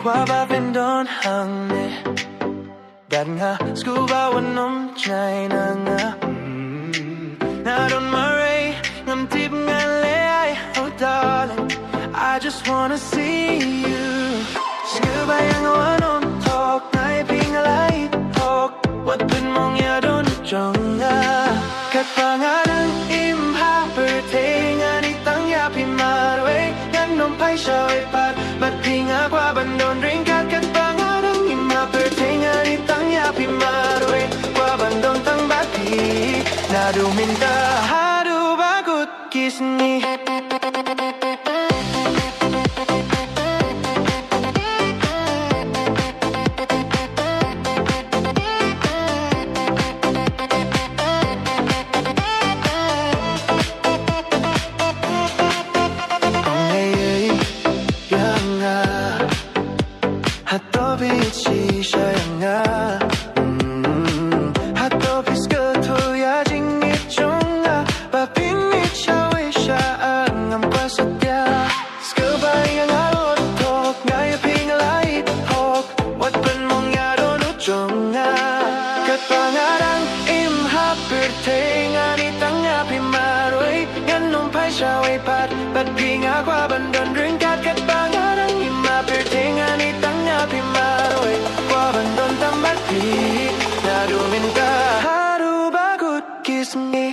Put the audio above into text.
qua ba bên đón hàng nè đặt nga scubaวันน้ำใจนางngaนาโดนมาเรย์งำทิพงานเลย oh darling I just wanna see you scuba ยังวันน้ำ talk ในพิงอะไร talk วัดเป็นมองอย่าโดนจังngaกัดปางาดังอิมพาเปิดเทงานอีตั้งยาพิมาด้วยงั้นนมไพ่ชาวปัดบัดพิงากว่าบันโดนริงกัดกัดปางาดังอิมพาเปิดเทงานอีตั้งยาพิมาด้วยกว่าบันโดนตั้งบัดพีน่าดูมินตาหาดูบากุดกิสนีบัดพีงากว่าบันดอนเรื่องการกัดบางอาดังอิมาเปิดเทงานนี้ตั้งยาพิมาด้วยกว่าบันดอนตั้งบัดพีน่าดูมินตาหาดูบากุดกิสมี